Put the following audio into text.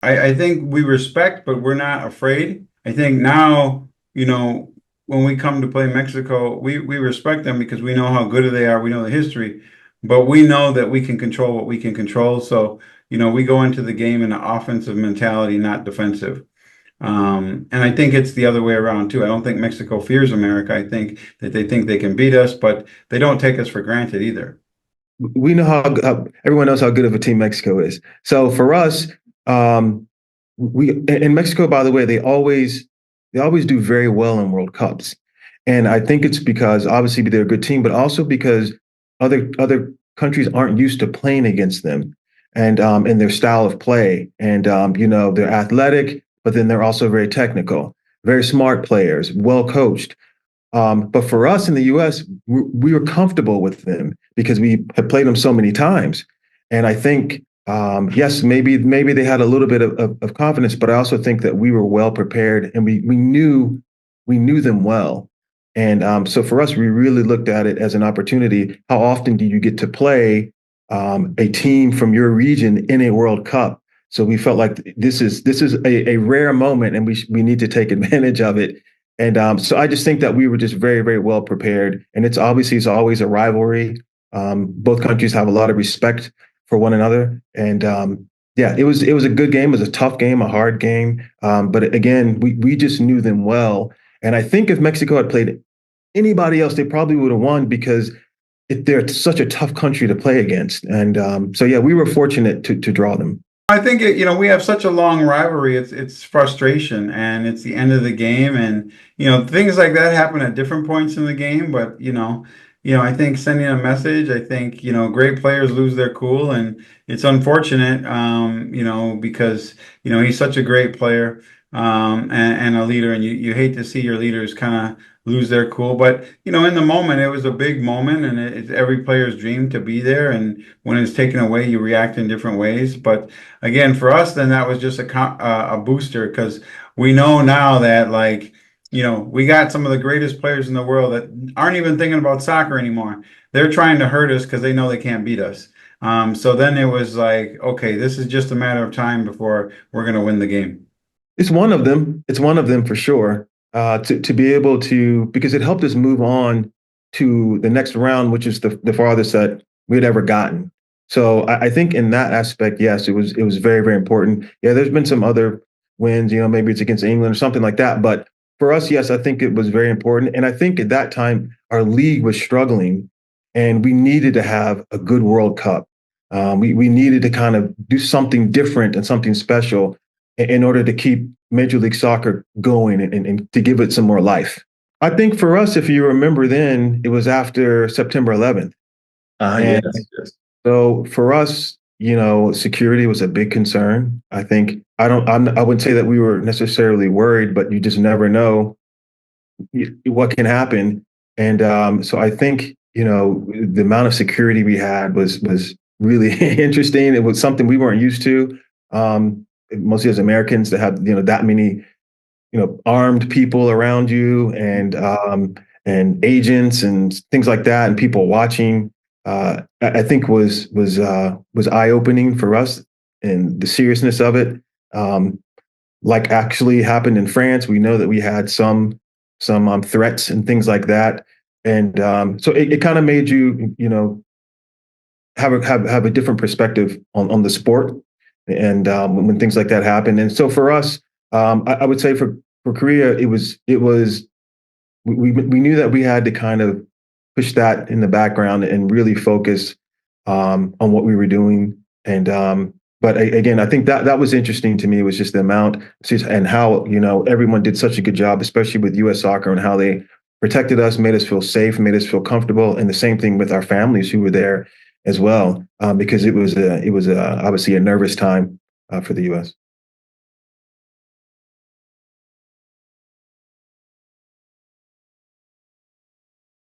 I think we respect, but we're not afraid. I think now, when we come to play Mexico, we respect them because we know how good they are. We know the history, but we know that we can control what we can control. So, we go into the game in an offensive mentality, not defensive. And I think it's the other way around too. I don't think Mexico fears America. I think that they think they can beat us, but they don't take us for granted either. We know how everyone knows how good of a team Mexico is. So for us, we in Mexico, by the way, they always do very well in World Cups, and I think it's because obviously they're a good team, but also because other countries aren't used to playing against them, and in their style of play, and they're athletic, but then they're also very technical, very smart players, well coached. But for us in the U.S., we were comfortable with them because we had played them so many times. And I think, yes, maybe they had a little bit of confidence, but I also think that we were well prepared and we knew them well. And so for us, we really looked at it as an opportunity. How often do you get to play a team from your region in a World Cup? So we felt like this is a rare moment, and we need to take advantage of it. And so I just think that we were just very, very well prepared. And it's always a rivalry. Both countries have a lot of respect for one another. And yeah, it was a good game. It was a tough game, a hard game. But again, we just knew them well. And I think if Mexico had played anybody else, they probably would have won because they're such a tough country to play against. And so yeah, we were fortunate to draw them. I think we have such a long rivalry. It's frustration and it's the end of the game, and things like that happen at different points in the game. But I think sending a message. I think great players lose their cool, and it's unfortunate. Because he's such a great player, and a leader, and you hate to see your leaders kind of lose their cool. But in the moment, it was a big moment, and it's every player's dream to be there. And when it's taken away, you react in different ways. But again, for us, then that was just a booster because we know now that we got some of the greatest players in the world that aren't even thinking about soccer anymore. They're trying to hurt us because they know they can't beat us. So then it was like, okay, this is just a matter of time before we're going to win the game. It's one of them. It's one of them for sure. To be able to, because it helped us move on to the next round, which is the farthest that we had ever gotten. So I think in that aspect, yes, it was very, very important. Yeah, there's been some other wins, maybe it's against England or something like that. But for us, yes, I think it was very important. And I think at that time our league was struggling, and we needed to have a good World Cup. We needed to kind of do something different and something special in order to keep Major League Soccer going, and to give it some more life. I think for us, if you remember then, it was after September 11th. Yes, And yes. so for us, security was a big concern. I think I wouldn't say that we were necessarily worried, but you just never know what can happen. And so I think, the amount of security we had was really interesting. It was something we weren't used to. Mostly as Americans, to have that many armed people around you, and agents and things like that, and people watching. I think was eye opening for us, and the seriousness of it. Like actually happened in France. We know that we had some threats and things like that, and so it kind of made you have a different perspective on the sport, and when things like that happen. And so for us, I would say for Korea, it was we knew that we had to kind of push that in the background and really focus on what we were doing. And but again, I think that was interesting to me, was just the amount, and how everyone did such a good job, especially with U.S. Soccer, and how they protected us, made us feel safe, made us feel comfortable, and the same thing with our families who were there as well, because it was obviously a nervous time for the U.S.